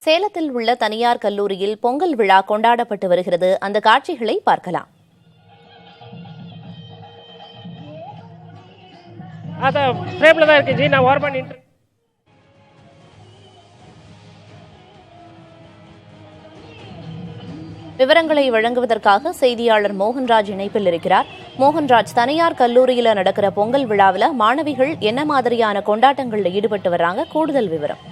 சேலத்தில் உள்ள தனியார் கல்லூரியில் பொங்கல் விழா கொண்டாடப்பட்டு வருகிறது. அந்த காட்சிகளை பார்க்கலாம். விவரங்களை வழங்குவதற்காக செய்தியாளர் மோகன்ராஜ் இணைப்பில் இருக்கிறார். மோகன்ராஜ், தனியார் கல்லூரியில் நடக்கிற பொங்கல் விழாவில் மாணவிகள் என்ன மாதிரியான கொண்டாட்டங்களில் ஈடுபட்டு வர்றாங்க? கூடுதல் விவரம்.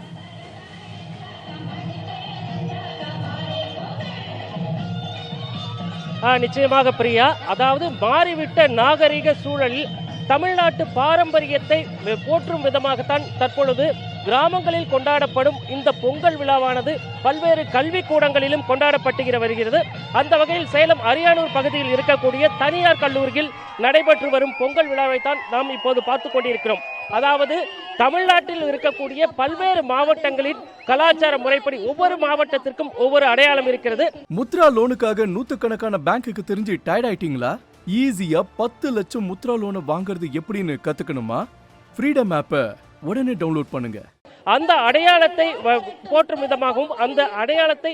நிச்சயமாக பிரியா, அதாவது மாறிவிட்ட நாகரிக சூழலில் தமிழ்நாட்டு பாரம்பரியத்தை போற்றும் விதமாகத்தான் தற்பொழுது கிராமங்களில் கொண்டாடப்படும் இந்த பொங்கல் விழாவானது பல்வேறு கல்வி கூடங்களிலும் கொண்டாடப்பட்டு வருகிறது. அந்த வகையில் சேலம் அரியானூர் பகுதியில் இருக்கக்கூடிய தனியார் கல்லூரியில் நடைபெற்று வரும் பொங்கல் விழாவைத்தான் நாம் இப்போது பார்த்து கொண்டிருக்கிறோம். அதாவது தமிழ்நாட்டில் இருக்கக்கூடிய பல்வேறு மாவட்டங்களின் கலாச்சார முறைப்படி ஒவ்வொரு மாவட்டத்திற்கும் ஒவ்வொரு அடையாளம் இருக்கிறது. முத்ரா லோனுக்காக நூத்துக்கணக்கான பேங்க்குக்கு தெரிஞ்சு டயர்ட் ஆயிட்டீங்களா? ஈஸியா 10 லட்சம் முத்ரா லோனை வாங்குறது எப்படின்னு கத்துக்கணுமா? ஃப்ரீடம் ஆப்பை உடனே டவுன்லோட் பண்ணுங்க. அந்த அடையாளத்தை போற்றும் விதமாகவும் அந்த அடையாளத்தை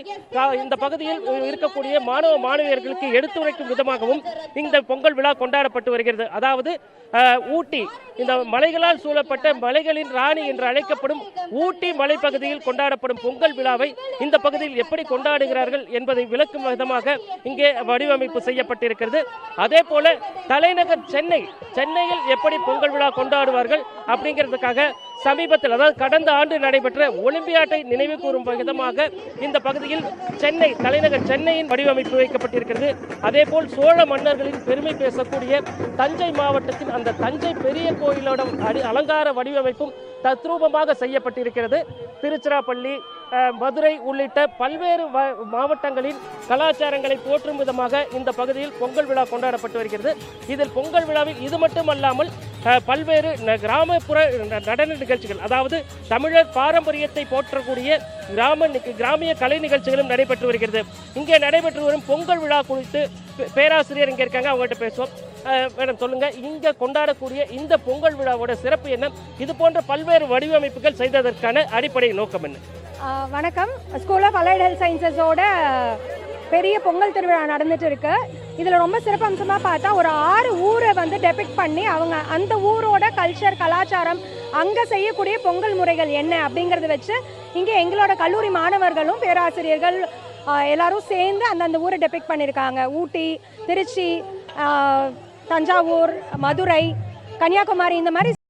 இந்த பகுதியில் இருக்கக்கூடிய மாணவ மாணவியர்களுக்கு எடுத்துரைக்கும் விதமாகவும் இந்த பொங்கல் விழா கொண்டாடப்பட்டு வருகிறது. அதாவது ஊட்டி, இந்த மலைகளால் சூழப்பட்ட மலைகளின் ராணி என்று அழைக்கப்படும் ஊட்டி மலைப்பகுதியில் கொண்டாடப்படும் பொங்கல் விழாவை இந்த பகுதியில் எப்படி கொண்டாடுகிறார்கள் என்பதை விளக்கும் விதமாக இங்கே வடிவமைப்பு செய்யப்பட்டிருக்கிறது. அதே போல தலைநகர் சென்னையில் எப்படி பொங்கல் விழா கொண்டாடுவார்கள் அப்படிங்கிறதுக்காக சமீபத்தில், அதாவது கடந்த ஆண்டு நடைபெற்ற ஒலிம்பியாட்டை நினைவு கூறும் விதமாக இந்த பகுதியில் தலைநகர் சென்னையின் வடிவமைப்பு வைக்கப்பட்டிருக்கிறது. அதே போல் சோழ மன்னர்களின் பெருமை பேசக்கூடிய தஞ்சை மாவட்டத்தின் அந்த தஞ்சை பெரிய கோயிலோட அலங்கார வடிவமைப்பும் தத்ரூபமாக செய்யப்பட்டிருக்கிறது. திருச்சிராப்பள்ளி, மதுரை உள்ளிட்ட பல்வேறு மாவட்டங்களின் கலாச்சாரங்களை போற்றும் விதமாக இந்த பகுதியில் பொங்கல் விழா கொண்டாடப்பட்டு வருகிறது. இதில் பொங்கல் விழாவில் இது மட்டுமல்லாமல் பல்வேறு கிராமப்புற நடன நிகழ்ச்சிகள், அதாவது தமிழர் பாரம்பரியத்தை போற்றக்கூடிய கிராமிய கலை நிகழ்ச்சிகளும் நடைபெற்று வருகிறது. இங்கே நடைபெற்று வரும் பொங்கல் விழா குறித்து பேராசிரியர் இங்கே இருக்காங்க, அவங்ககிட்ட பேசுவோம். மேடம், சொல்லுங்க, இங்க கொண்டாடக்கூடிய இந்த பொங்கல் விழாவோட சிறப்பு என்ன? இது போன்ற பல்வேறு வடிவமைப்புகள் செய்ததற்கான அடிப்படை நோக்கம் என்ன? வணக்கம். ஸ்கூல் ஆஃப் அலைட் ஹெல்த் சயின்சஸோட பெரிய பொங்கல் திருவிழா நடந்துட்டு இருக்கு. இதில் ரொம்ப சிறப்பம்சமாக பார்த்தா ஒரு 6 ஊரை டெபிக்ட் பண்ணி அவங்க அந்த ஊரோட கல்ச்சர், கலாச்சாரம், அங்கே செய்யக்கூடிய பொங்கல் முறைகள் என்ன அப்படிங்கிறத வச்சு இங்கே எங்களோட கல்லூரி மாணவர்களும் பேராசிரியர்கள் எல்லாரும் சேர்ந்து அந்தந்த ஊரை டெபிக்ட் பண்ணியிருக்காங்க. ஊட்டி, திருச்சி, தஞ்சாவூர், மதுரை, கன்னியாகுமரி, இந்த மாதிரி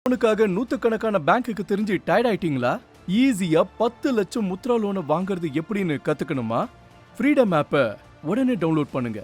லோனுக்காக நூத்துக்கணக்கான பேங்க்குக்கு தெரிஞ்சு டயர்ட் ஆயிட்டீங்களா? ஈஸியா 10 லட்சம் முத்ரா லோனை வாங்குறது எப்படின்னு கத்துக்கணுமா? ஃப்ரீடம் ஆப்பை உடனே டவுன்லோட் பண்ணுங்க.